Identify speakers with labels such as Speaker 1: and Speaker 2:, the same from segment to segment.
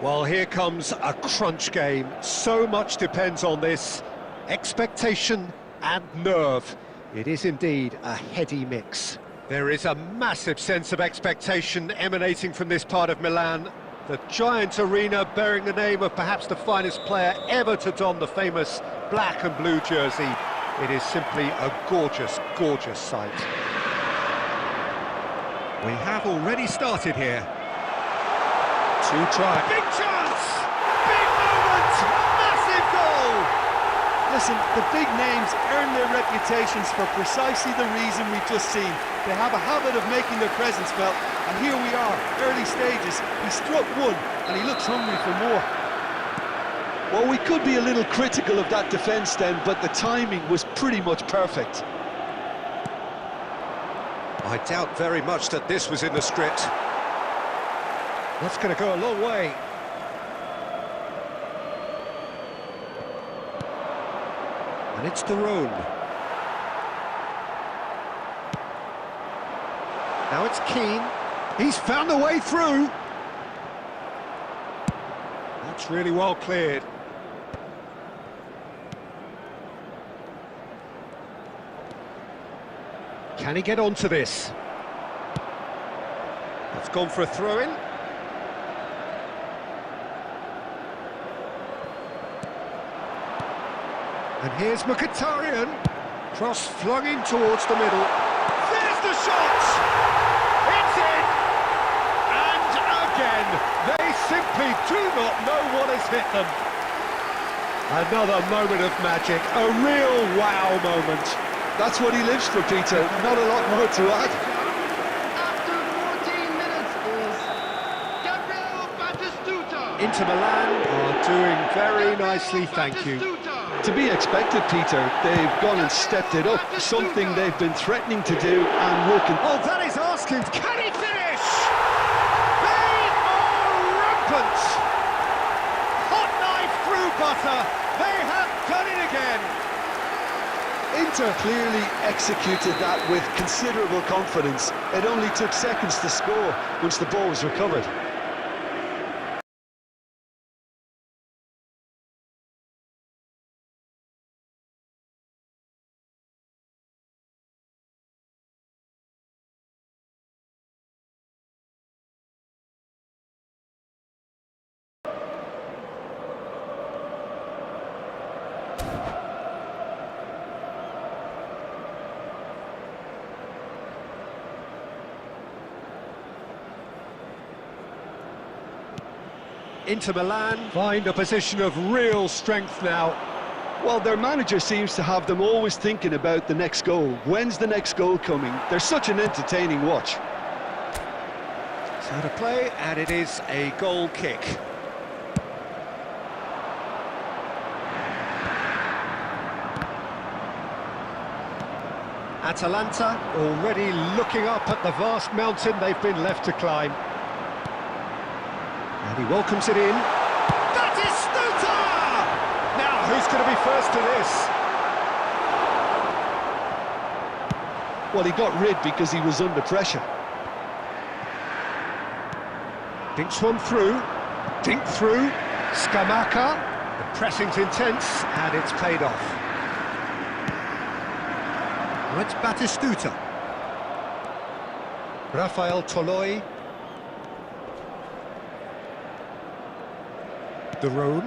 Speaker 1: Well, here comes a crunch game. So much depends on this. Expectation and nerve. It is indeed a heady mix. There is a massive sense of expectation emanating from this part of Milan. The giant arena bearing the name of perhaps the finest player ever to don the famous black and blue jersey. It is simply a gorgeous, gorgeous sight. We have already started here. To try. Big chance! Big moment! Massive goal!
Speaker 2: Listen, the big names earn their reputations for precisely the reason we've just seen. They have a habit of making their presence felt, and here we are, early stages. He struck one, and he looks hungry for more. Well, we could be a little critical of that defence then, but the timing was pretty much perfect.
Speaker 1: I doubt very much that this was in the script. That's going to go a long way. And it's the road. Now it's Keane. He's found a way through. That's really well cleared. Can he get onto this? That's gone for a throw-in. And here's Mkhitaryan. Cross flung in towards the middle. There's the shot! It's in! And again, they simply do not know what has hit them. Another moment of magic, a real wow moment.
Speaker 2: That's what he lives for, Peter. Not a lot more to add.
Speaker 3: After 14 minutes is Gabriel Batistuta.
Speaker 1: Inter Milan are doing very nicely, thank you.
Speaker 2: To be expected, Peter. They've gone and stepped it up, something they've been threatening to do and working.
Speaker 1: Oh, that is asking, can he finish? They are rampant! Hot knife through butter, they have done it again!
Speaker 2: Inter clearly executed that with considerable confidence. It only took seconds to score once the ball was recovered.
Speaker 1: Inter Milan find a position of real strength now.
Speaker 2: Well, their manager seems to have them always thinking about the next goal. When's the next goal coming? They're such an entertaining watch.
Speaker 1: So to play, and it is a goal kick. Atalanta already looking up at the vast mountain they've been left to climb. And he welcomes it in. That is Stuta! Now, who's going to be first to this?
Speaker 2: Well, he got rid because he was under pressure.
Speaker 1: Dinks one through. Dink through. Scamacca. The pressing's intense, and it's paid off. Now it's Batistuta. Rafael Toloi. The road.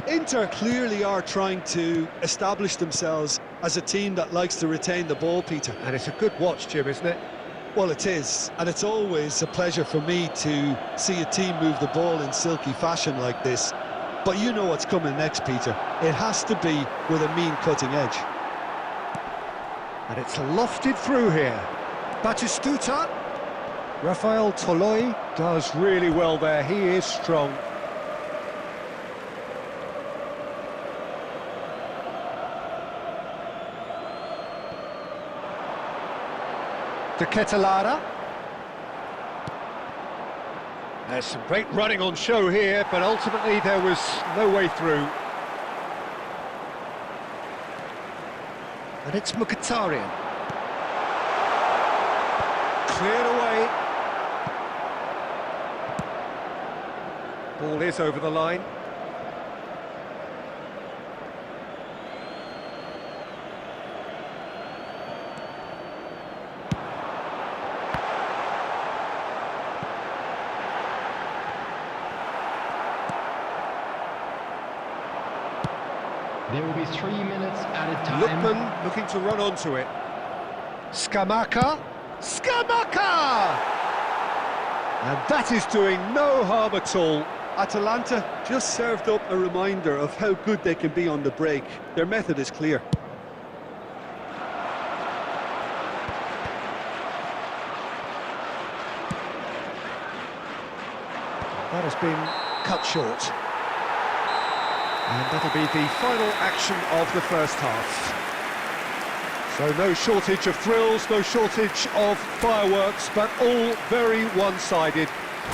Speaker 2: Inter clearly are trying to establish themselves as a team that likes to retain the ball, Peter.
Speaker 1: And it's a good watch, Jim, isn't it?
Speaker 2: Well, it is, and it's always a pleasure for me to see a team move the ball in silky fashion like this. But you know what's coming next, Peter. It has to be with a mean cutting edge.
Speaker 1: And it's lofted through here. Batistuta. Rafael Toloi does really well there. He is strong. De Ketelara. There's some great running on show here, but ultimately there was no way through. And it's Mkhitaryan. Cleared away. Ball is over the line.
Speaker 3: There will be 3 minutes at a time.
Speaker 1: Lookman looking to run onto it. Skamaka. Skamaka! And that is doing no harm at all.
Speaker 2: Atalanta just served up a reminder of how good they can be on the break. Their method is clear.
Speaker 1: That has been cut short. And that'll be the final action of the first half. So no shortage of thrills, no shortage of fireworks, but all very one-sided.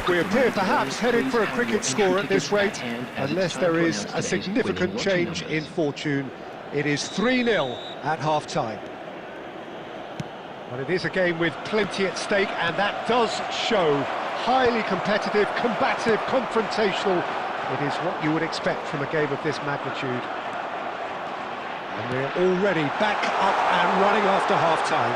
Speaker 1: We appear perhaps headed for a cricket score at this rate, unless there is a significant change in fortune. It is 3-0 at half-time. But it is a game with plenty at stake, and that does show. Highly competitive, combative, confrontational. It is what you would expect from a game of this magnitude. And we're already back up and running after half-time.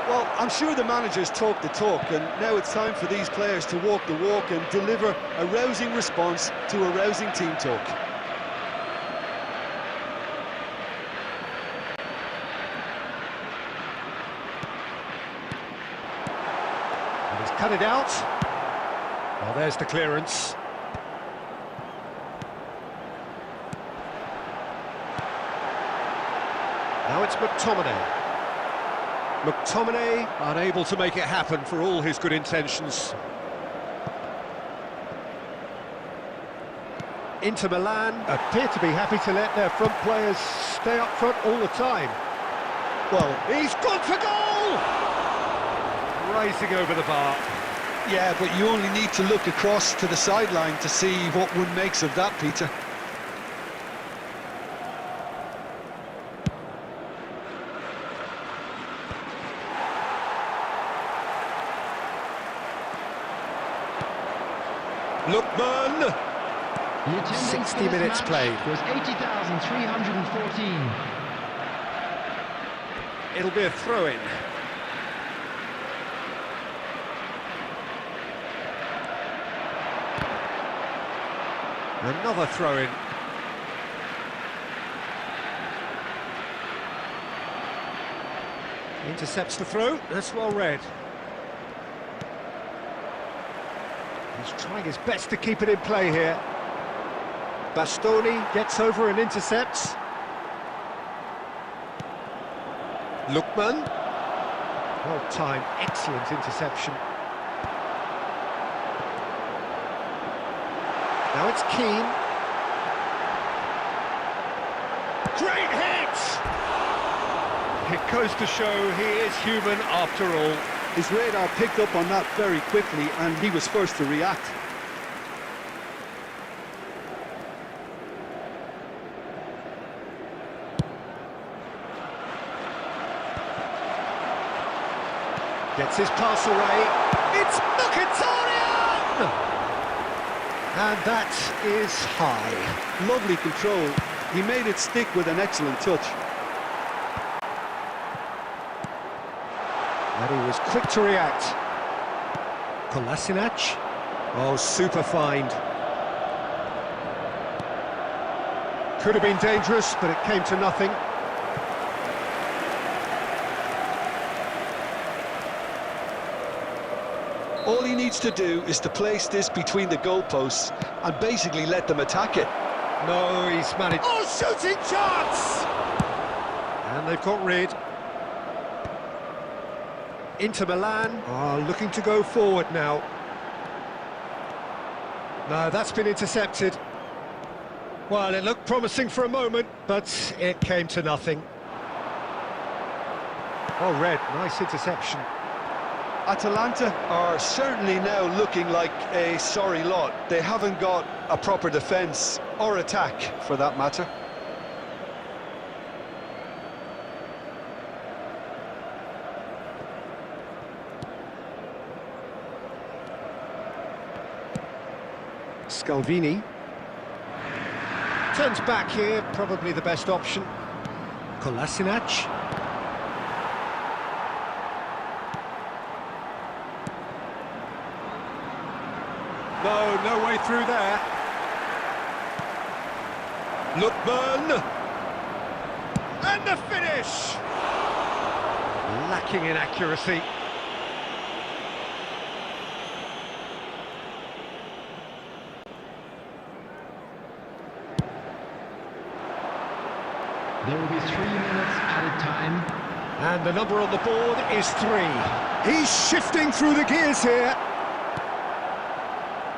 Speaker 2: Well, I'm sure the managers talk the talk, and now it's time for these players to walk the walk and deliver a rousing response to a rousing team talk.
Speaker 1: And he's cut it out. Well, there's the clearance. Now it's McTominay. McTominay unable to make it happen for all his good intentions. Inter Milan appear to be happy to let their front players stay up front all the time. Well, he's gone for goal! Rising over the bar.
Speaker 2: Yeah, but you only need to look across to the sideline to see what one makes of that, Peter.
Speaker 1: Lookman! 60 minutes played.
Speaker 3: Was 80,314.
Speaker 1: It'll be a throw-in. Another throw-in. Intercepts the throw. That's well read. He's trying his best to keep it in play here. Bastoni gets over and intercepts. Lookman. Well timed, excellent interception. Now it's Keane. Great hit! It goes to show he is human after all.
Speaker 2: His radar picked up on that very quickly, and he was first to react.
Speaker 1: Gets his pass away. It's Mkhitaryan! And that is high.
Speaker 2: Lovely control. He made it stick with an excellent touch.
Speaker 1: And he was quick to react. Kolasinac. Oh, super find. Could have been dangerous, but it came to nothing.
Speaker 2: All he needs to do is to place this between the goalposts and basically let them attack it.
Speaker 1: No, he's managed. Oh, shooting chance! And they've got rid. Inter Milan are looking to go forward now. No, that's been intercepted. Well, it looked promising for a moment, but it came to nothing. Oh, red, nice interception.
Speaker 2: Atalanta are certainly now looking like a sorry lot. They haven't got a proper defence, or attack, for that matter.
Speaker 1: Scalvini. Turns back here, probably the best option. Kolasinac. No way through there. Lookburn. And the finish! Lacking in accuracy.
Speaker 3: There will be 3 minutes added time.
Speaker 1: And the number on the board is 3. He's shifting through the gears here.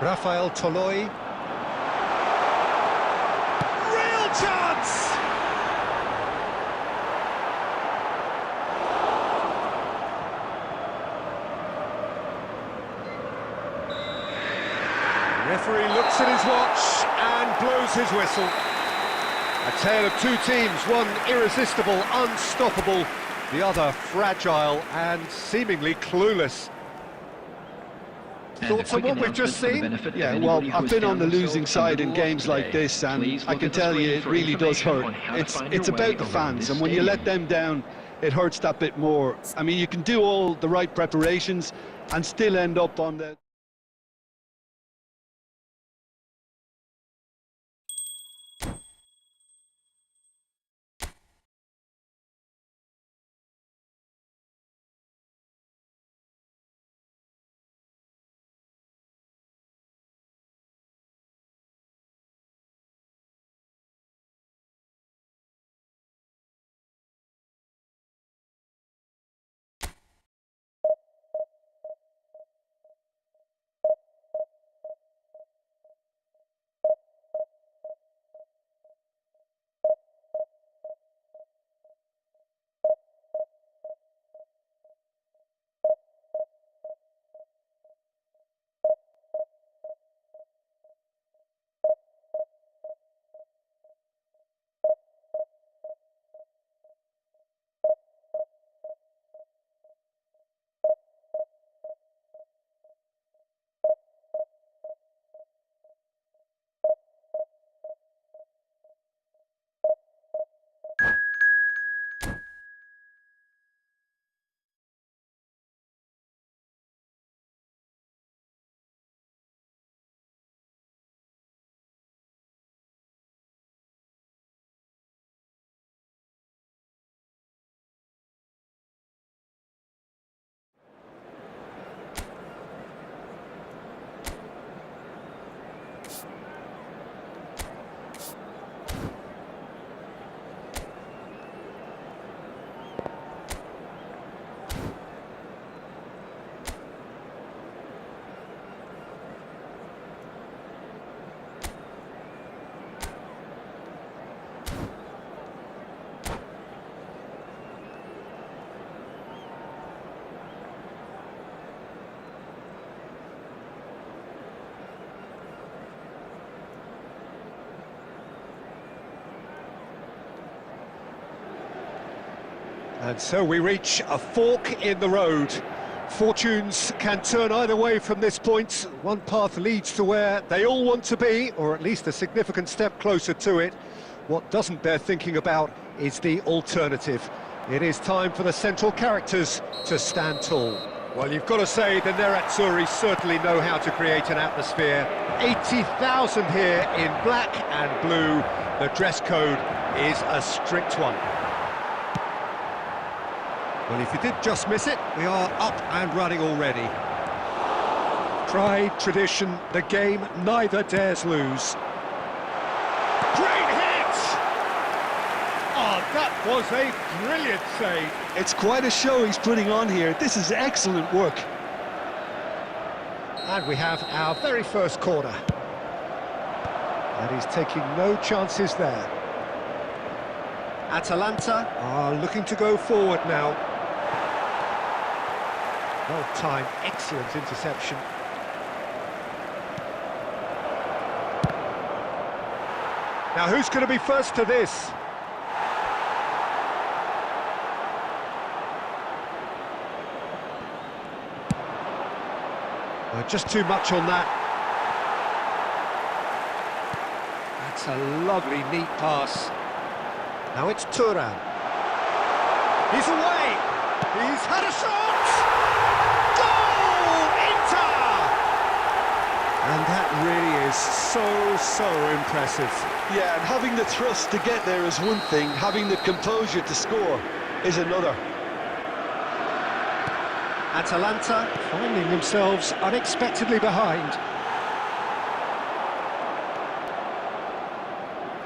Speaker 1: Rafael Toloi. Real chance! The referee looks at his watch and blows his whistle. A tale of two teams, one irresistible, unstoppable, the other fragile and seemingly clueless. Thoughts on what we've just seen?
Speaker 2: Yeah, well, I've been on the losing side in games like this, and I can tell you it really does hurt. It's about the fans, and when you let them down, it hurts that bit more. I mean, you can do all the right preparations and still end up on the...
Speaker 1: And so we reach a fork in the road. Fortunes can turn either way from this point. One path leads to where they all want to be, or at least a significant step closer to it. What doesn't bear thinking about is the alternative. It is time for the central characters to stand tall. Well, you've got to say the Nerazzurri certainly know how to create an atmosphere. 80,000 here in black and blue. The dress code is a strict one. Well, if you did just miss it, we are up and running already. Pride, tradition, the game neither dares lose. Great hit! Oh, that was a brilliant save.
Speaker 2: It's quite a show he's putting on here. This is excellent work.
Speaker 1: And we have our very first corner. And he's taking no chances there. Atalanta are looking to go forward now. Well-timed, excellent interception. Now, who's going to be first to this? Just too much on that. That's a lovely, neat pass. Now it's Thuram. He's away! He's had a shot! Goal! Inter! And that really is so impressive.
Speaker 2: Yeah, and having the thrust to get there is one thing, having the composure to score is another.
Speaker 1: Atalanta finding themselves unexpectedly behind.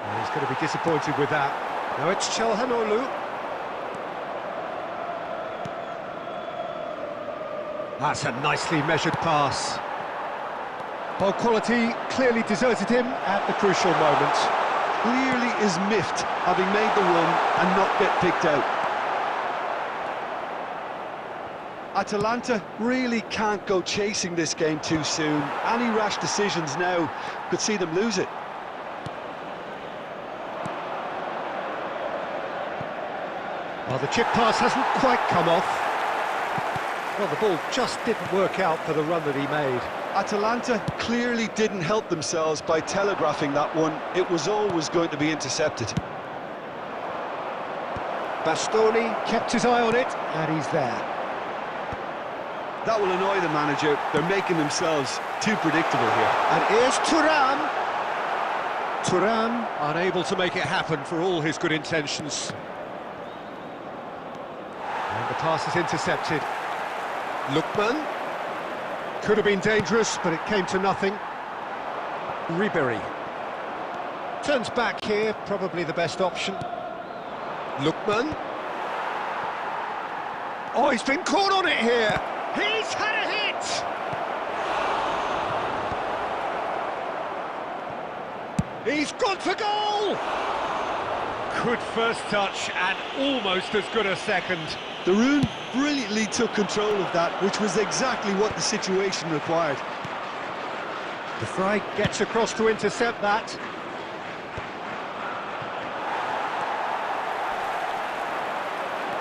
Speaker 1: And he's going to be disappointed with that. Now it's Çalhanoğlu. That's a nicely measured pass. Ball quality clearly deserted him at the crucial moment.
Speaker 2: Clearly is miffed having made the run and not get picked out. Atalanta really can't go chasing this game too soon. Any rash decisions now could see them lose it.
Speaker 1: Well, the chip pass hasn't quite come off. Well, the ball just didn't work out for the run that he made.
Speaker 2: Atalanta clearly didn't help themselves by telegraphing that one. It was always going to be intercepted.
Speaker 1: Bastoni kept his eye on it, and he's there.
Speaker 2: That will annoy the manager. They're making themselves too predictable here.
Speaker 1: And here's Thuram. Thuram unable to make it happen for all his good intentions. And the pass is intercepted. Lookman. Could have been dangerous, but it came to nothing. Ribery. Turns back here, probably the best option. Lookman. Oh, he's been caught on it here. He's had a hit! He's gone for goal! Good first touch and almost as good a second.
Speaker 2: De Roon brilliantly took control of that, which was exactly what the situation required.
Speaker 1: De Vrij gets across to intercept that.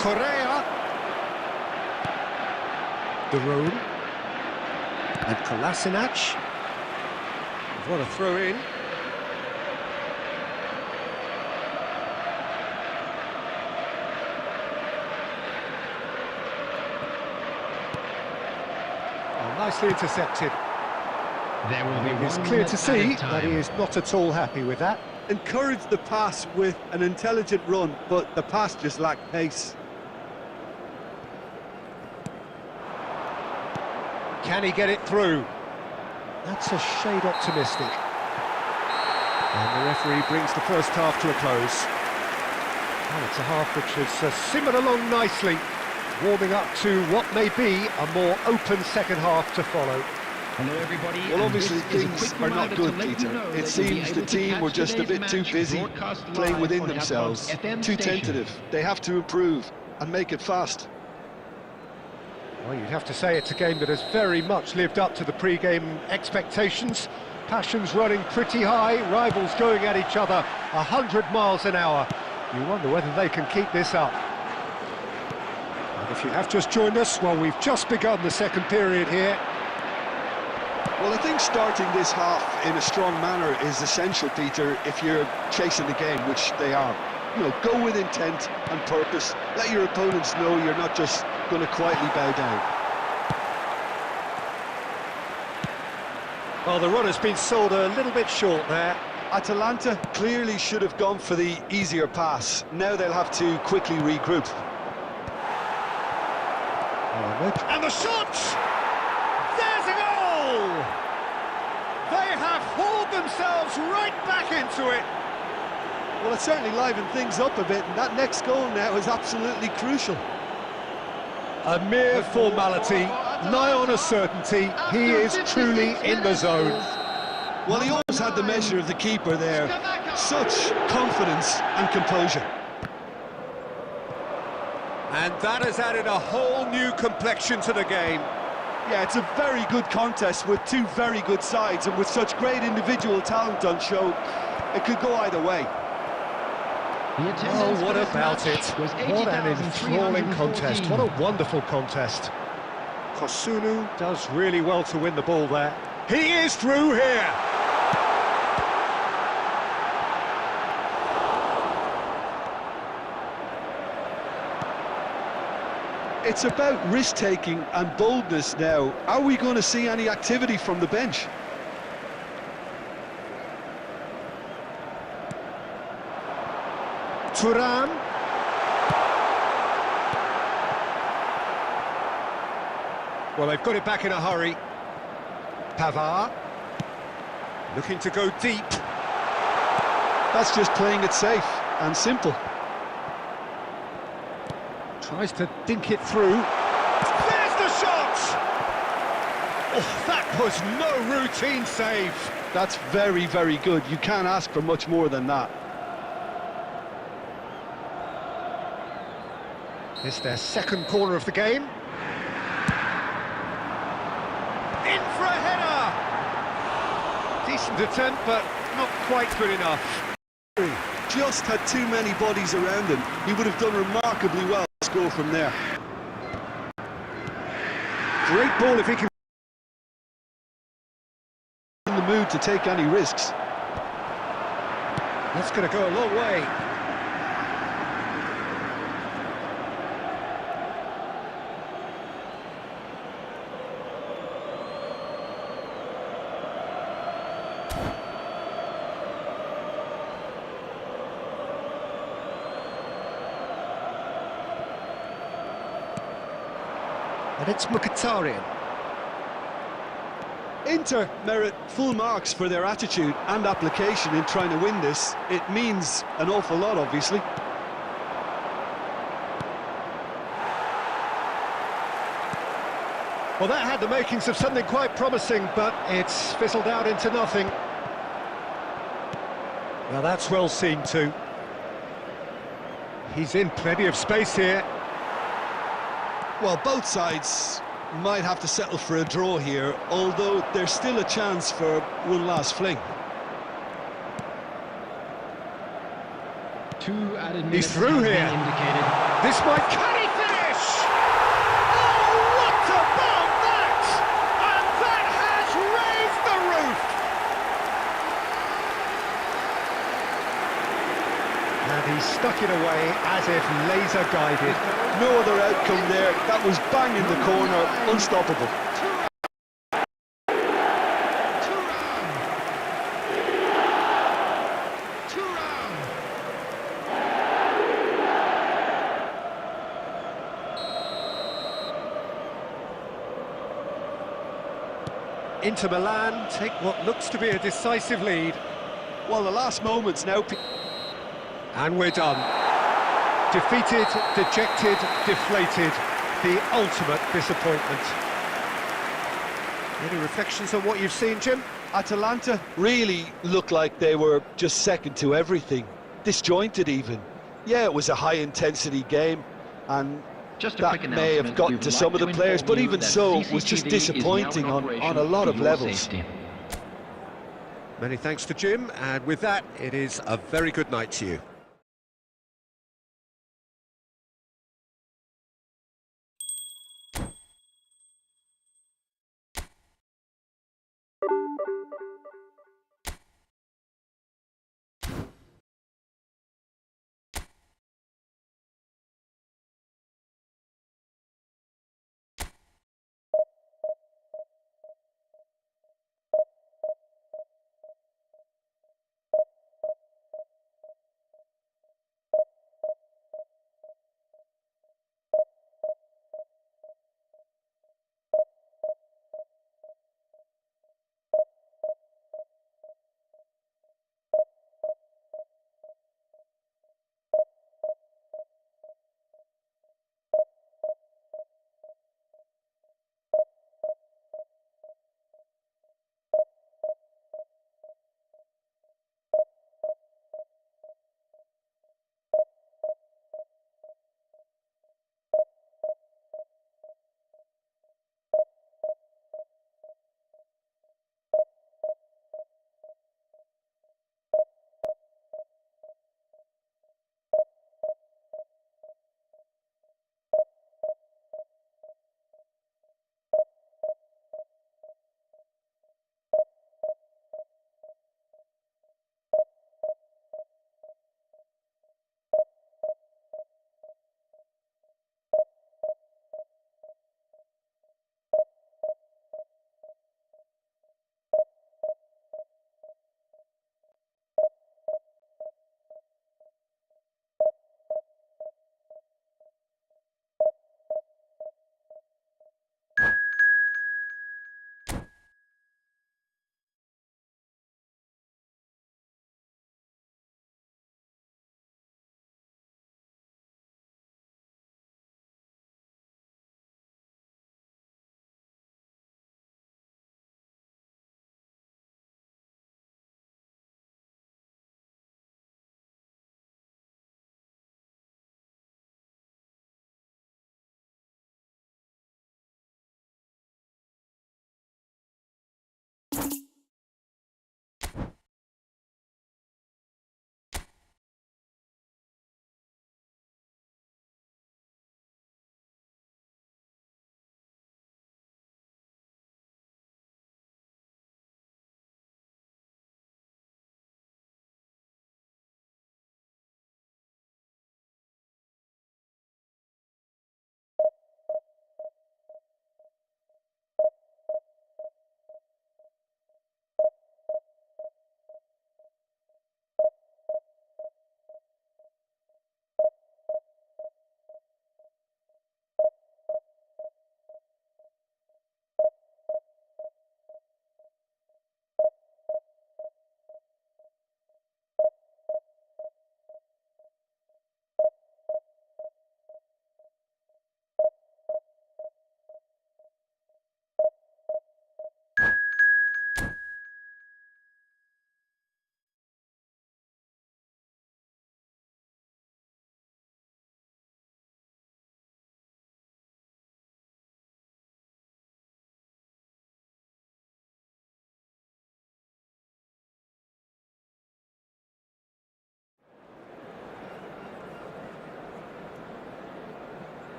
Speaker 1: Correa. De Roon. And Kolasinac. What a throw in. Nicely intercepted.
Speaker 3: There will be
Speaker 1: It's
Speaker 3: one
Speaker 1: clear
Speaker 3: minute
Speaker 1: to see
Speaker 3: added
Speaker 1: that he
Speaker 3: time.
Speaker 1: is not at all happy with that.
Speaker 2: Encouraged the pass with an intelligent run, but the pass just lacked pace.
Speaker 1: Can he get it through? That's a shade optimistic. And the referee brings the first half to a close. Well, it's a half which has simmered along nicely, warming up to what may be a more open second half to follow.
Speaker 3: Hello everybody.
Speaker 2: Well,
Speaker 3: and
Speaker 2: obviously
Speaker 3: this is a
Speaker 2: things
Speaker 3: quick
Speaker 2: are not
Speaker 3: reminder
Speaker 2: good,
Speaker 3: to let you
Speaker 2: Peter.
Speaker 3: know
Speaker 2: It
Speaker 3: that you'll be
Speaker 2: seems the
Speaker 3: able to
Speaker 2: team
Speaker 3: catch
Speaker 2: were just a
Speaker 3: today's
Speaker 2: bit too
Speaker 3: match
Speaker 2: busy
Speaker 3: broadcast
Speaker 2: playing
Speaker 3: live
Speaker 2: within
Speaker 3: on
Speaker 2: themselves,
Speaker 3: Efootball FM
Speaker 2: too
Speaker 3: station.
Speaker 2: tentative. They have to improve and make it fast.
Speaker 1: Well, you'd have to say it's a game that has very much lived up to the pre-game expectations. Passions running pretty high, rivals going at each other 100 miles an hour. You wonder whether they can keep this up. And if you have just joined us, well, we've just begun the second period here.
Speaker 2: Well, I think starting this half in a strong manner is essential, Peter, if you're chasing the game, which they are. You know, go with intent and purpose. Let your opponents know you're not just going to quietly bow down.
Speaker 1: Well, the run has been sold a little bit short there.
Speaker 2: Atalanta clearly should have gone for the easier pass. Now they'll have to quickly regroup.
Speaker 1: And the shot! There's a goal! They have hauled themselves right back into it.
Speaker 2: Well, it certainly livened things up a bit, and that next goal now is absolutely crucial.
Speaker 1: A mere formality, nigh on a certainty. He is truly in the zone.
Speaker 2: Well, he always had the measure of the keeper there. Such confidence and composure.
Speaker 1: And that has added a whole new complexion to the game.
Speaker 2: Yeah, it's a very good contest with two very good sides, and with such great individual talent on show, it could go either way.
Speaker 1: Oh, what about it? What an enthralling contest. What a wonderful contest. Kosunu does really well to win the ball there. He is through here.
Speaker 2: It's about risk-taking and boldness now. Are we going to see any activity from the bench?
Speaker 1: Thuram. Well, they've got it back in a hurry. Pavard. Looking to go deep.
Speaker 2: That's just playing it safe and simple.
Speaker 1: Tries to dink it through. There's the shot! Oh, that was no routine save.
Speaker 2: That's very, very good. You can't ask for much more than that.
Speaker 1: It's their second corner of the game. In for a header! Decent attempt, but not quite good enough.
Speaker 2: Just had too many bodies around him. He would have done remarkably well to score from there.
Speaker 1: Great ball if he can...
Speaker 2: In the mood to take any risks.
Speaker 1: That's going to go a long way. And it's Mkhitaryan.
Speaker 2: Inter merit full marks for their attitude and application in trying to win this. It means an awful lot, obviously.
Speaker 1: Well, that had the makings of something quite promising, but it's fizzled out into nothing. Well, that's well seen too. He's in plenty of space here.
Speaker 2: Well, both sides might have to settle for a draw here, although there's still a chance for one last fling.
Speaker 3: 2 added minutes
Speaker 1: He's through
Speaker 3: have been
Speaker 1: here.
Speaker 3: indicated.
Speaker 1: This might... Can he finish? Oh, what about that? And that has raised the roof! And he stuck it away as if laser-guided.
Speaker 2: No other outcome there. That was bang in the corner, unstoppable.
Speaker 1: Inter Milan take what looks to be a decisive lead.
Speaker 2: Well, the last moments now...
Speaker 1: And we're done. Defeated, dejected, deflated. The ultimate disappointment. Any reflections on what you've seen, Jim?
Speaker 2: Atalanta really looked like they were just second to everything. Disjointed even. Yeah, it was a high-intensity game, and that may have gotten to some of the players, but even so, it was just disappointing on a lot of levels.
Speaker 1: Many thanks to Jim, and with that, it is a very good night to you.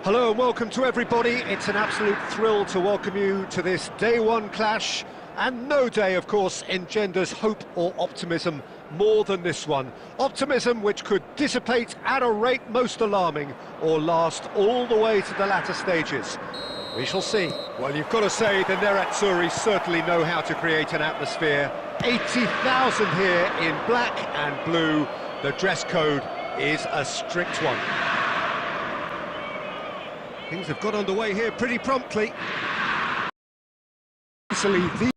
Speaker 1: Hello and welcome to everybody. It's an absolute thrill to welcome you to this day one clash. And no day, of course, engenders hope or optimism more than this one. Optimism which could dissipate at a rate most alarming or last all the way to the latter stages. We shall see. Well, you've got to say the Nerazzurri certainly know how to create an atmosphere. 80,000 here in black and blue. The dress code is a strict one. Things have got underway here pretty promptly. The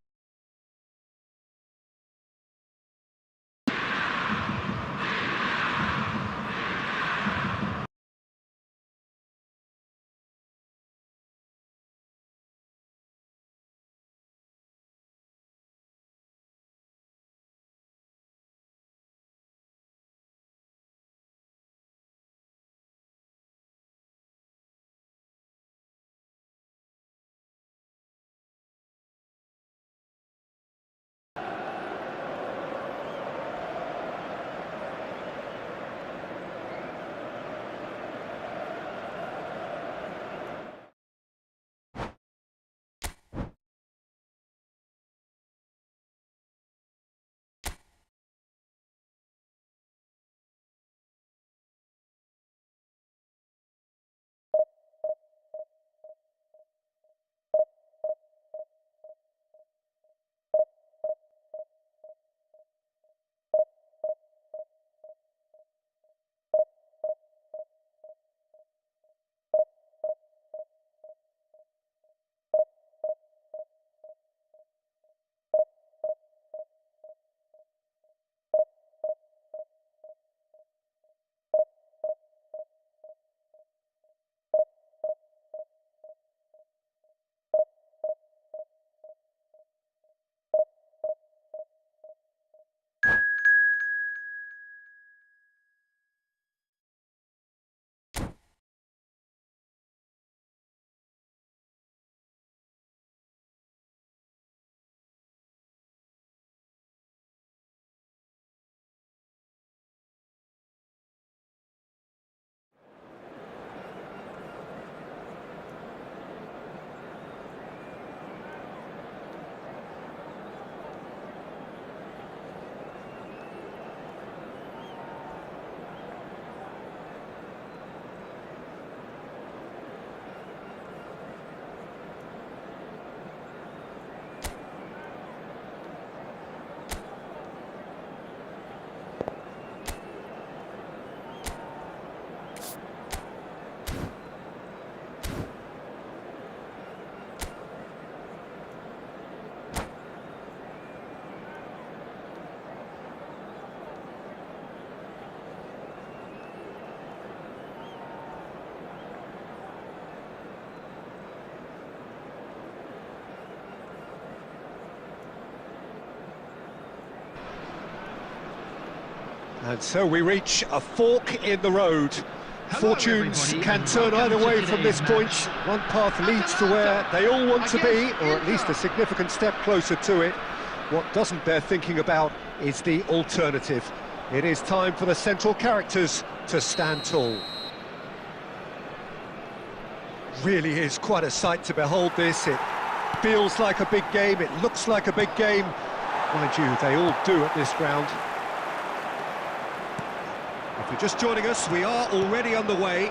Speaker 1: And so we reach a fork in the road. Fortunes can turn either way from this point. One path leads to where they all want to be, or at least a significant step closer to it. What doesn't bear thinking about is the alternative. It is time for the central characters to stand tall. Really is quite a sight to behold this. It feels like a big game, it looks like a big game. Mind you, they all do at this ground. If you're just joining us, we are already underway.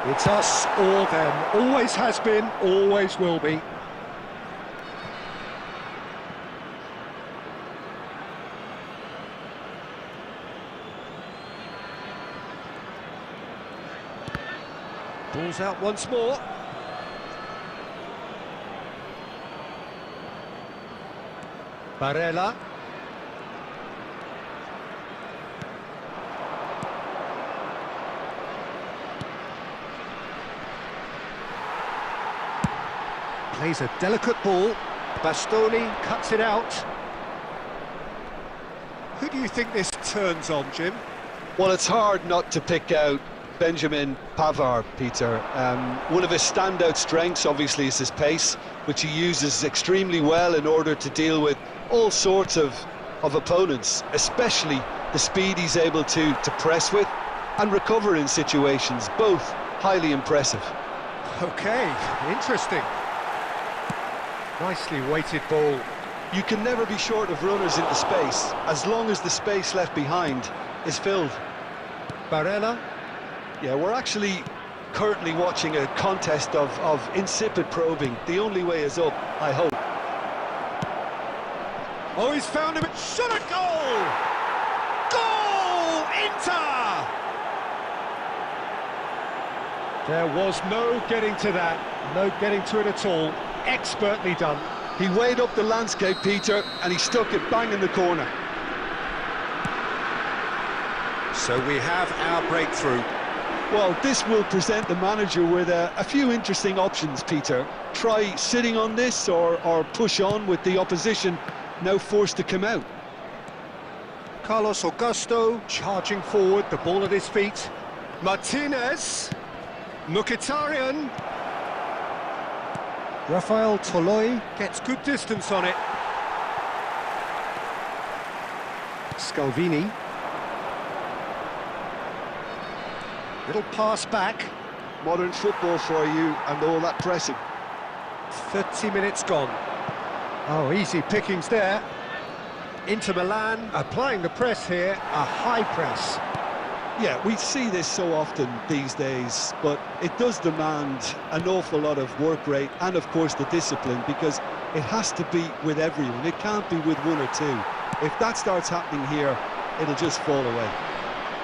Speaker 1: It's us or them. Always has been, always will be. Ball's out once more. Barella. Plays a delicate ball. Bastoni cuts it out. Who do you think this turns on, Jim?
Speaker 2: Well, it's hard not to pick out Benjamin Pavard, Peter. One of his standout strengths, obviously, is his pace, which he uses extremely well in order to deal with all sorts of opponents, especially the speed he's able to press with and recover in situations, both highly impressive.
Speaker 1: Okay, interesting. Nicely weighted ball.
Speaker 2: You can never be short of runners into space, as long as the space left behind is filled.
Speaker 1: Barella.
Speaker 2: Yeah, we're actually currently watching a contest of insipid probing. The only way is up, I hope.
Speaker 1: Oh, he's found him. Shot a goal! Goal! Inter! There was no getting to that. No getting to it at all. Expertly done.
Speaker 2: He weighed up the landscape, Peter, and he stuck it bang in the corner.
Speaker 1: So we have our breakthrough.
Speaker 2: Well, this will present the manager with a few interesting options, Peter. Try sitting on this or push on with the opposition now forced to come out.
Speaker 1: Carlos Augusto charging forward, the ball at his feet. Martinez. Mkhitaryan. Rafael Toloi gets good distance on it. Scalvini. Little pass back.
Speaker 2: Modern football for you and all that pressing.
Speaker 1: 30 minutes gone. Oh, easy pickings there. Inter Milan applying the press here, a high press.
Speaker 2: Yeah, we see this so often these days, but it does demand an awful lot of work rate and, of course, the discipline, because it has to be with everyone. It can't be with one or two. If that starts happening here, it'll just fall away.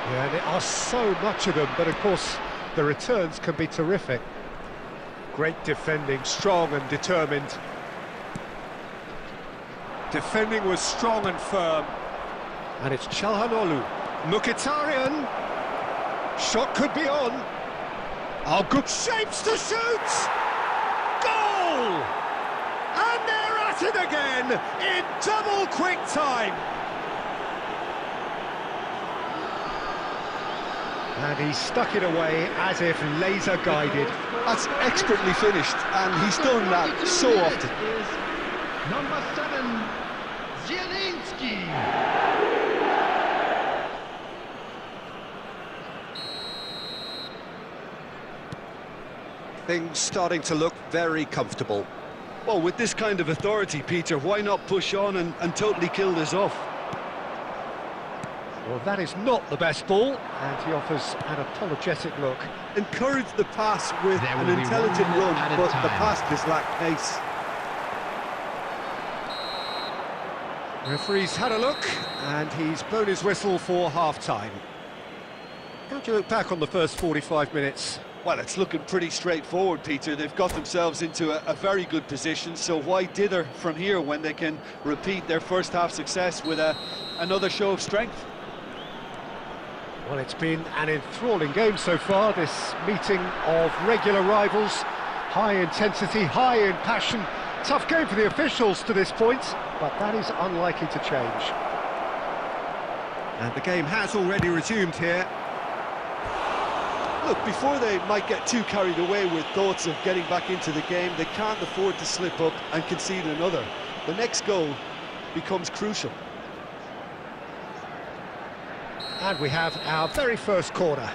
Speaker 1: Yeah, and there are so much of them, but of course, the returns can be terrific. Great defending, strong and determined. Defending was strong and firm. And it's Çalhanoğlu. Mkhitaryan. Shot could be on. Oh, good shapes to shoot! Goal! And they're at it again in double quick time. And he stuck it away as if laser guided.
Speaker 2: That's expertly finished, and he's done that so often.
Speaker 3: Number 7, Zielinski.
Speaker 1: Things starting to look very comfortable.
Speaker 2: Well, with this kind of authority, Peter, why not push on and totally kill this off?
Speaker 1: Well, that is not the best ball, and he offers an apologetic look.
Speaker 2: Encourage the pass with
Speaker 3: There
Speaker 2: an
Speaker 3: will be
Speaker 2: intelligent
Speaker 3: 1 minute
Speaker 2: run,
Speaker 3: at a
Speaker 2: but the
Speaker 3: time.
Speaker 2: pass just lacked pace.
Speaker 1: Referee's had a look, and he's blown his whistle for half-time. How do you look back on the first 45 minutes?
Speaker 2: Well, it's looking pretty straightforward, Peter. They've got themselves into a very good position, so why dither from here when they can repeat their first half success with another show of strength?
Speaker 1: Well, it's been an enthralling game so far, this meeting of regular rivals. High intensity, high in passion. Tough game for the officials to this point, but that is unlikely to change. And the game has already resumed here.
Speaker 2: Look, before they might get too carried away with thoughts of getting back into the game, they can't afford to slip up and concede another. The next goal becomes crucial.
Speaker 1: And we have our very first corner.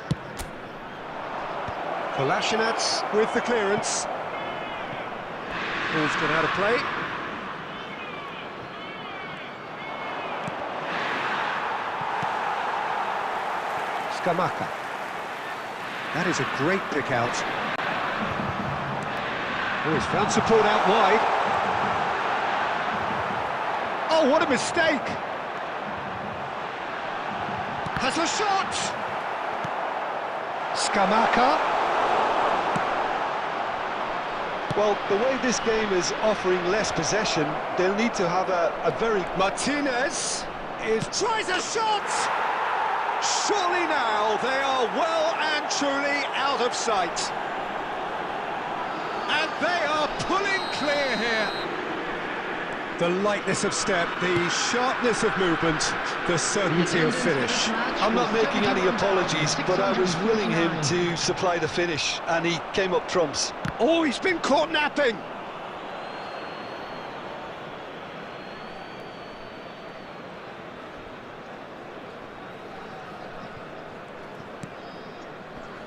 Speaker 1: Kolasinac with the clearance. Ball's gone out of play. Scamacca. That is a great pick out. Oh, he's found support out wide. Oh, what a mistake! Has a shot! Scamacca.
Speaker 2: Well, the way this game is offering less possession, they'll need to have a very...
Speaker 1: Martinez tries a shot! Surely now they are well and truly out of sight. And they are pulling clear here. The lightness of step, the sharpness of movement, the certainty of finish.
Speaker 2: I'm not making any apologies, but I was willing him to supply the finish, and he came up trumps.
Speaker 1: Oh, he's been caught napping!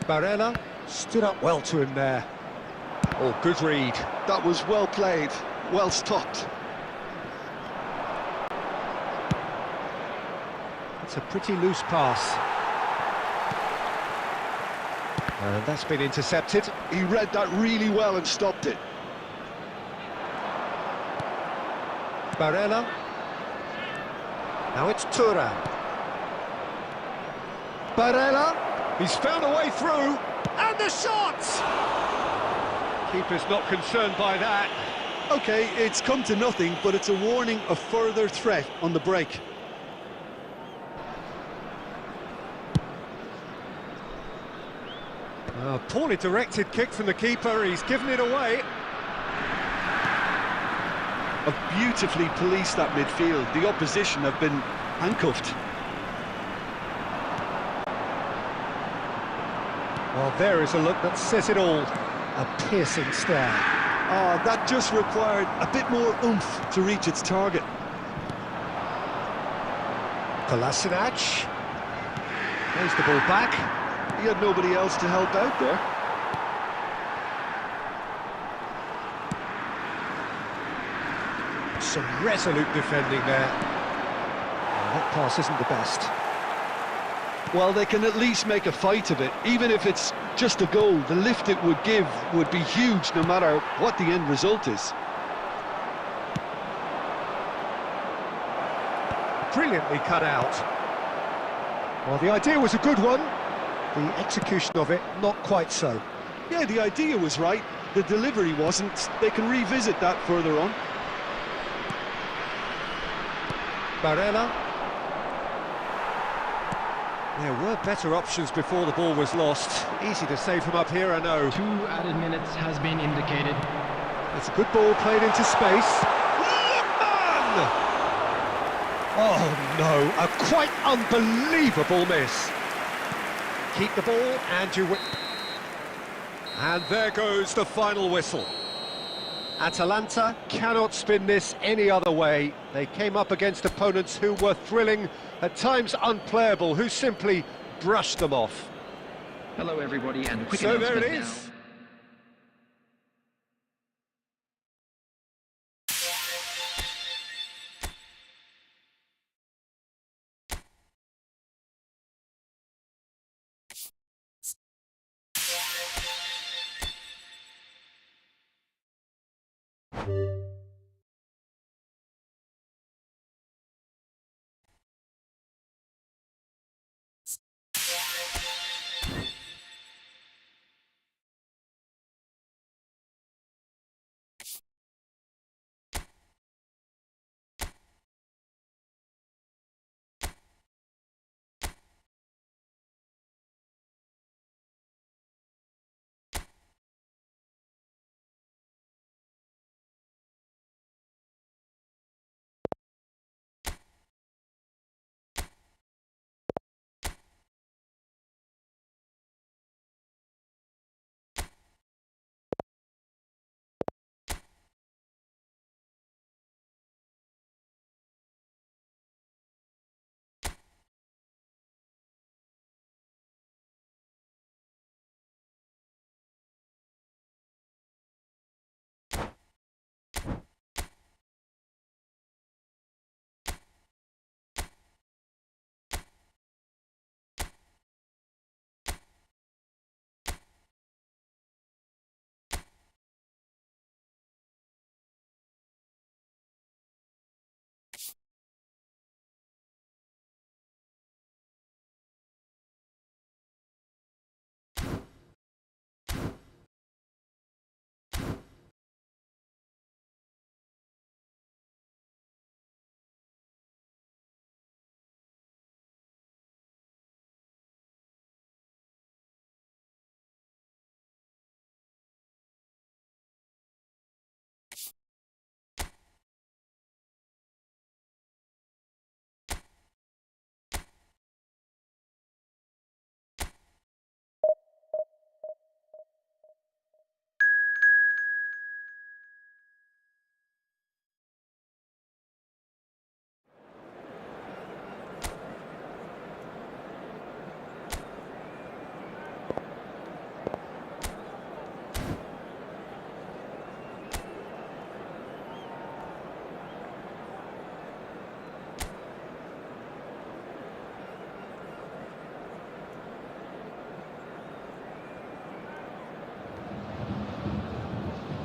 Speaker 1: Barella, Stood up well to him there. Oh, good read.
Speaker 2: That was well played, well stopped.
Speaker 1: It's a pretty loose pass. And that's been intercepted.
Speaker 2: He read that really well and stopped it.
Speaker 1: Barella. Now it's Thuram. Barella. He's found a way through. And the shot! Keeper's not concerned by that.
Speaker 2: Okay, it's come to nothing, but it's a warning of further threat on the break.
Speaker 1: A poorly directed kick from the keeper. He's given it away.
Speaker 2: Have beautifully policed that midfield. The opposition have been handcuffed.
Speaker 1: Well, there is a look that says it all. A piercing stare.
Speaker 2: Ah, that just required a bit more oomph to reach its target.
Speaker 1: Kolasinac. Plays the ball back.
Speaker 2: He had nobody else to help out there.
Speaker 1: Some resolute defending there. That pass isn't the best.
Speaker 2: Well, they can at least make a fight of it. Even if it's just a goal, the lift it would give would be huge no matter what the end result is.
Speaker 1: Brilliantly cut out. Well, the idea was a good one. The execution of it, not quite so.
Speaker 2: Yeah, the idea was right. The delivery wasn't. They can revisit that further on.
Speaker 1: Barella. There were better options before the ball was lost. Easy to save him up here, I know.
Speaker 3: 2 added minutes has been indicated.
Speaker 1: It's a good ball played into space. Lookman! Oh no, a quite unbelievable miss. Keep the ball and you win. And there goes the final whistle. Atalanta cannot spin this any other way. They came up against opponents who were thrilling, at times unplayable, who simply brushed them off.
Speaker 4: Hello everybody, and a quick
Speaker 1: So there
Speaker 4: announcement
Speaker 1: it
Speaker 4: now.
Speaker 1: is.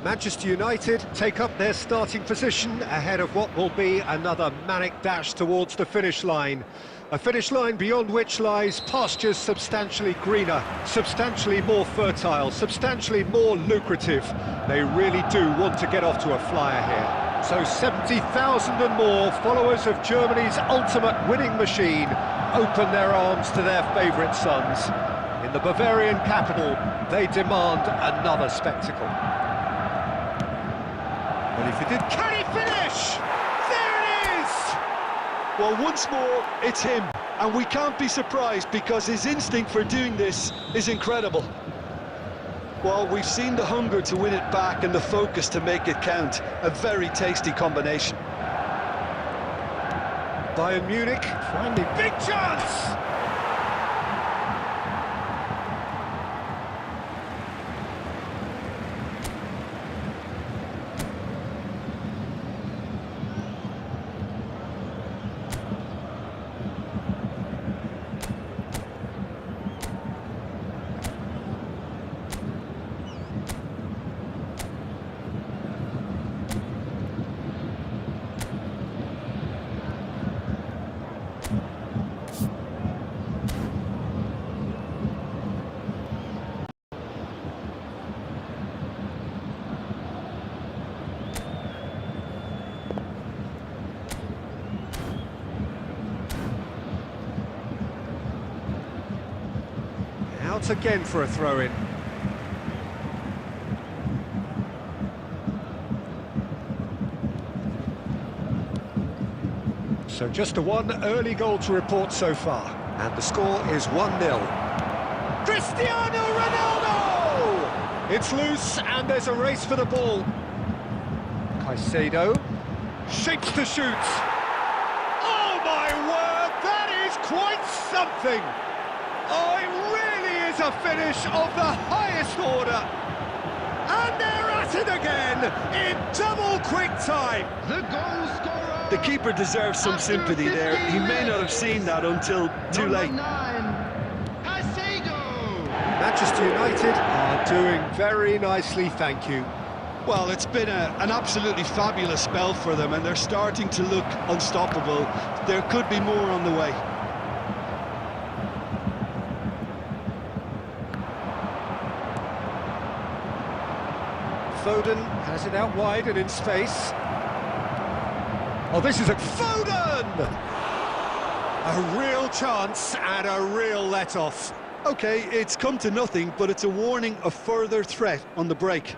Speaker 1: Manchester United take up their starting position ahead of what will be another manic dash towards the finish line. A finish line beyond which lies pastures substantially greener, substantially more fertile, substantially more lucrative. They really do want to get off to a flyer here. So 70,000 and more followers of Germany's ultimate winning machine open their arms to their favourite sons. In the Bavarian capital, they demand another spectacle. Well, if he did, can he finish? There it is!
Speaker 2: Well, once more, it's him, and we can't be surprised because his instinct for doing this is incredible. Well, we've seen the hunger to win it back and the focus to make it count. A very tasty combination.
Speaker 1: Bayern Munich, finally, big chance! Out again for a throw-in. So just a one early goal to report so far. And the score is 1-0. Cristiano Ronaldo! It's loose and there's a race for the ball. Caicedo shapes to shoot. Oh my word, that is quite something! Oh, it really is a finish of the highest order. And they're at it again in double quick time.
Speaker 3: The goal scorer!
Speaker 2: The keeper deserves some sympathy there. He may not have seen that until too late.
Speaker 1: Manchester United are doing very nicely, thank you.
Speaker 2: Well, it's been an absolutely fabulous spell for them, and they're starting to look unstoppable. There could be more on the way.
Speaker 1: Foden has it out wide and in space. Oh, this is a Foden! A real chance and a real let-off.
Speaker 2: Okay, it's come to nothing, but it's a warning of further threat on the break.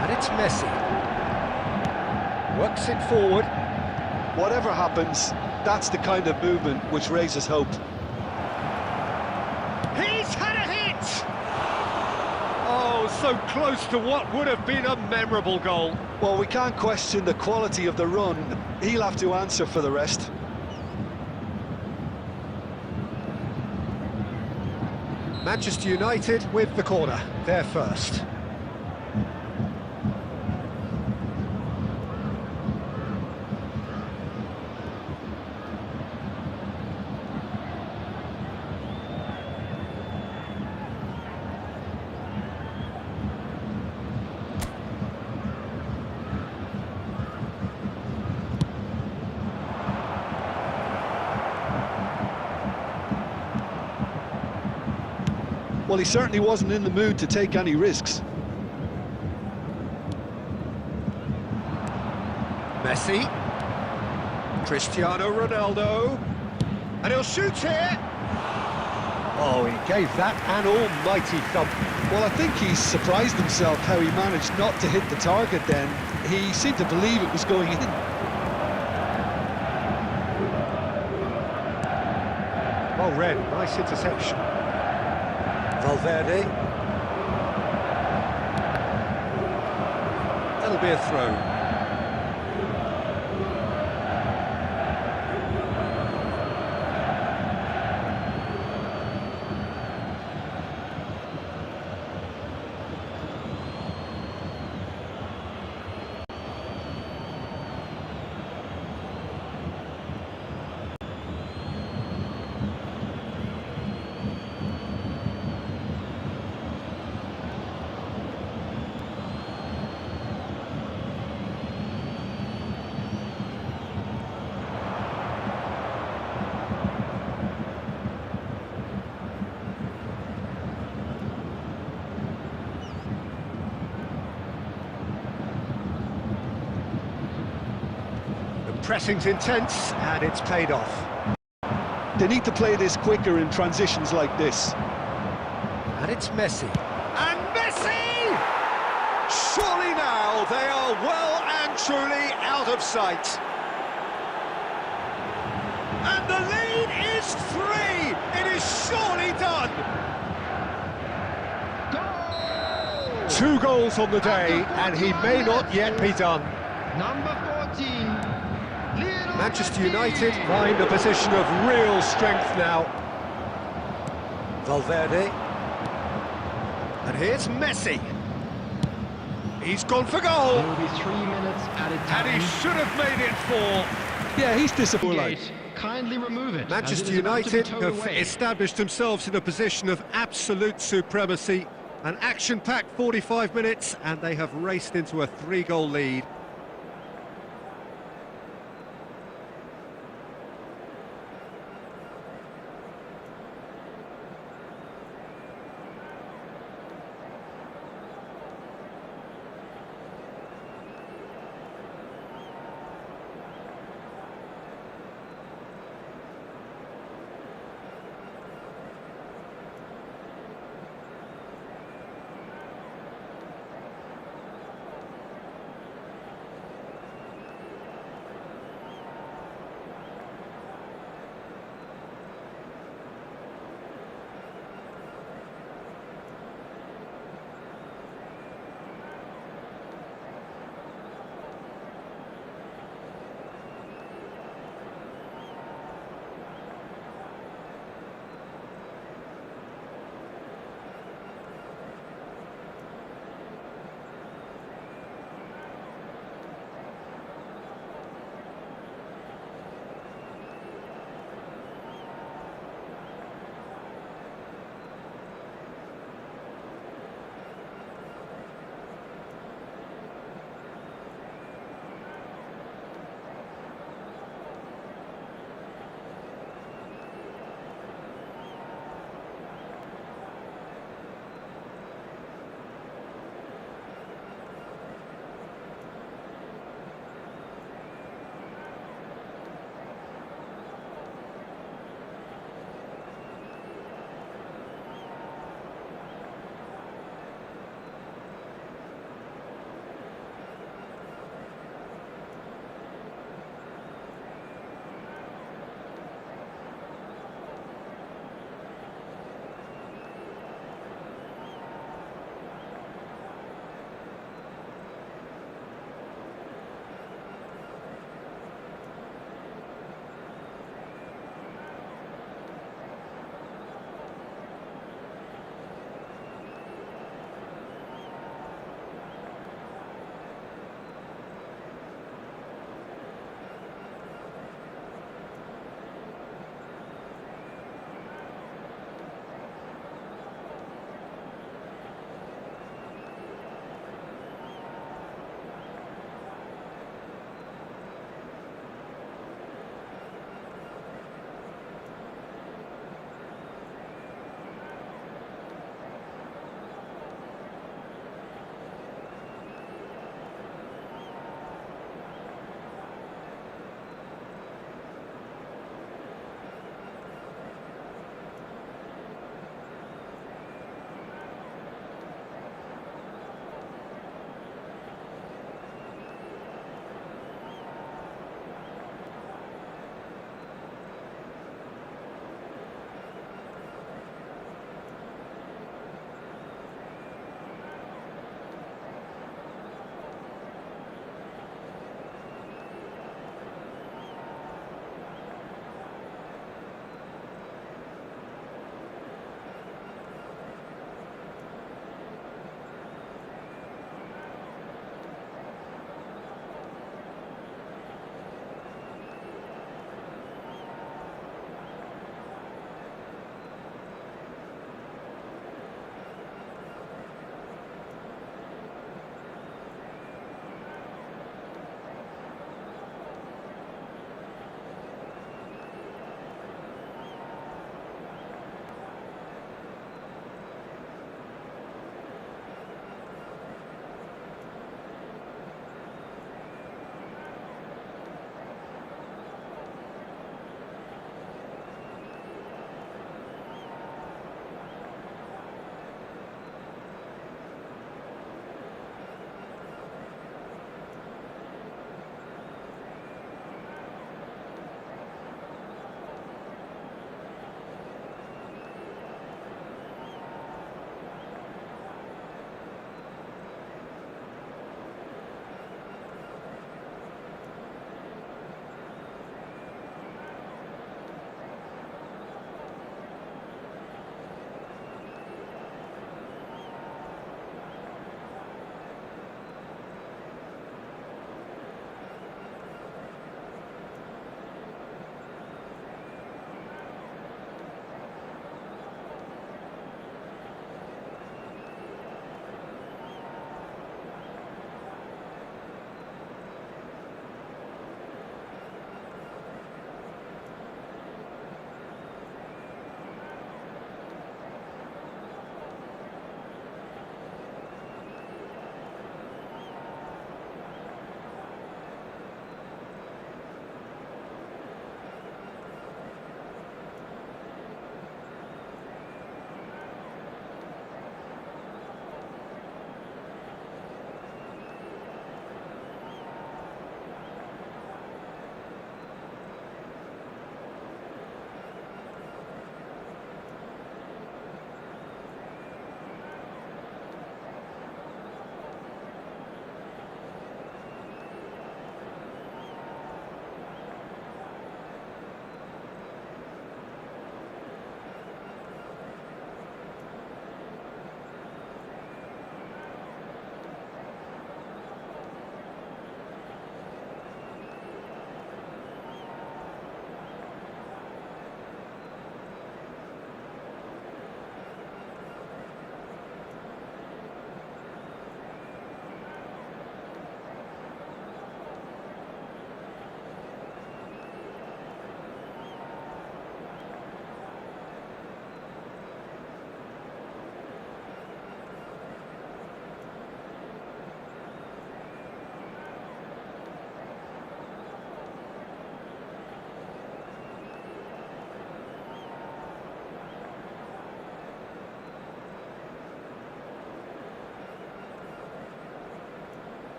Speaker 1: And it's Messi. Works it forward.
Speaker 2: Whatever happens, that's the kind of movement which raises hope.
Speaker 1: He's had a hit! Oh, so close to what would have been a memorable goal.
Speaker 2: Well, we can't question the quality of the run. He'll have to answer for the rest.
Speaker 1: Manchester United with the corner. They're first.
Speaker 2: Well, he certainly wasn't in the mood to take any risks.
Speaker 1: Messi. Cristiano Ronaldo. And he'll shoot here. Oh, he gave that an almighty thump.
Speaker 2: Well, I think he's surprised himself how he managed not to hit the target then. He seemed to believe it was going in.
Speaker 1: Well read, nice interception. Valverde. That'll be a throw. pressing's intense, and it's paid off.
Speaker 2: They need to play this quicker in transitions like this.
Speaker 1: And it's Messi. And Messi! Surely now they are well and truly out of sight. And the lead is 3! It is surely done!
Speaker 3: Goal!
Speaker 1: 2 goals on the day, and he may not yet be done.
Speaker 3: Number 14. Little
Speaker 1: Manchester
Speaker 3: Messi.
Speaker 1: United find a position of real strength now. Valverde. And here's Messi. He's gone for goal.
Speaker 3: There will be 3 minutes added time.
Speaker 1: And he should have made it 4.
Speaker 2: Yeah, he's disappointed.
Speaker 3: Gate, kindly remove it. as it
Speaker 1: Manchester
Speaker 3: is about to be
Speaker 1: United
Speaker 3: towed
Speaker 1: have
Speaker 3: away.
Speaker 1: established themselves in a position of absolute supremacy. An action-packed 45 minutes, and they have raced into a 3-goal lead.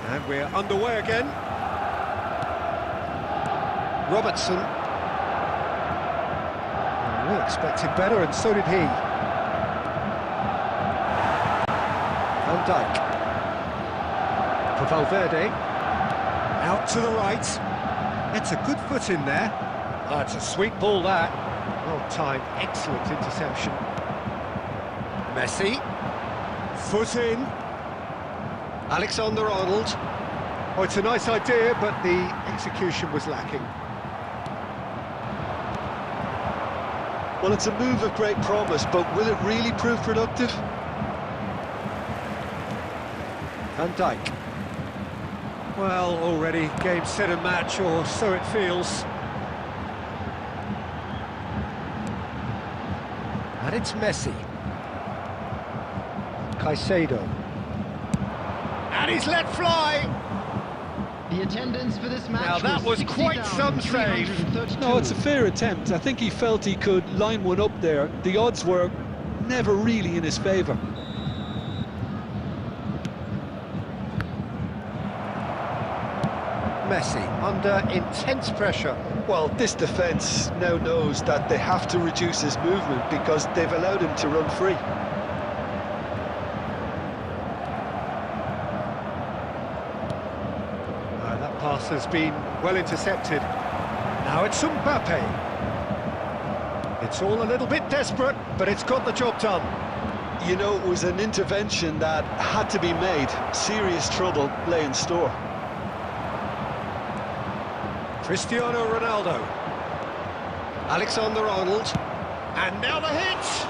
Speaker 1: And we're underway again. Robertson. We expected better, and so did he. Van Dijk. For Valverde. Out to the right. It's a good foot in there. Oh, it's a sweet ball, that. Well timed, excellent interception. Messi. Foot in. Alexander-Arnold. Oh, it's a nice idea, but the execution was lacking.
Speaker 2: Well, it's a move of great promise, but will it really prove productive?
Speaker 1: Van Dijk. Well, already game, set and match, or so it feels. And it's Messi. Caicedo. And he's let fly!
Speaker 3: The attendance for this match
Speaker 1: Now that was quite some save.
Speaker 2: No, it's a fair attempt. I think he felt he could line one up there. The odds were never really in his favour.
Speaker 1: Messi under intense pressure.
Speaker 2: Well, this defence now knows that they have to reduce his movement because they've allowed him to run free.
Speaker 1: That pass has been well intercepted. Now it's Mbappe. It's all a little bit desperate, but it's got the job done.
Speaker 2: You know, it was an intervention that had to be made. Serious trouble lay in store.
Speaker 1: Cristiano Ronaldo. Alexander-Arnold. And now the hit!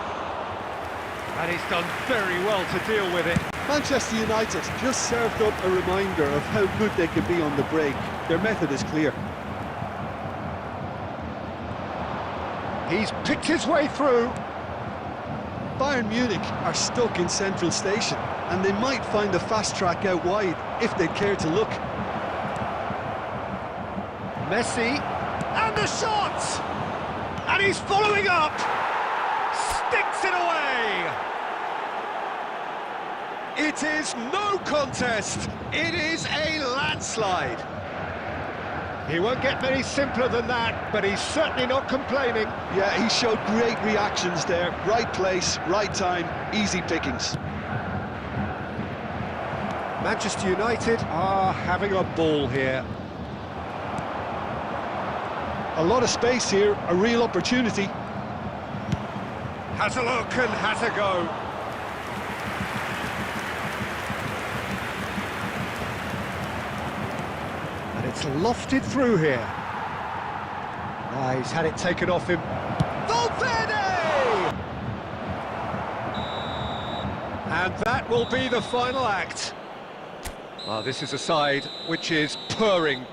Speaker 1: And he's done very well to deal with it.
Speaker 2: Manchester United just served up a reminder of how good they can be on the break. Their method is clear.
Speaker 1: He's picked his way through.
Speaker 2: Bayern Munich are stuck in Central Station, and they might find a fast track out wide if they'd care to look.
Speaker 1: Messi, and the shot! And he's following up! Sticks it away! It is no contest! It is a landslide! He won't get many simpler than that, but he's certainly not complaining.
Speaker 2: Yeah, he showed great reactions there. Right place, right time, easy pickings.
Speaker 1: Manchester United are having a ball here.
Speaker 2: A lot of space here, a real opportunity.
Speaker 1: Has a look and has a go. And it's lofted through here. He's had it taken off him. Valverde! And that will be the final act. This is a side which is purring.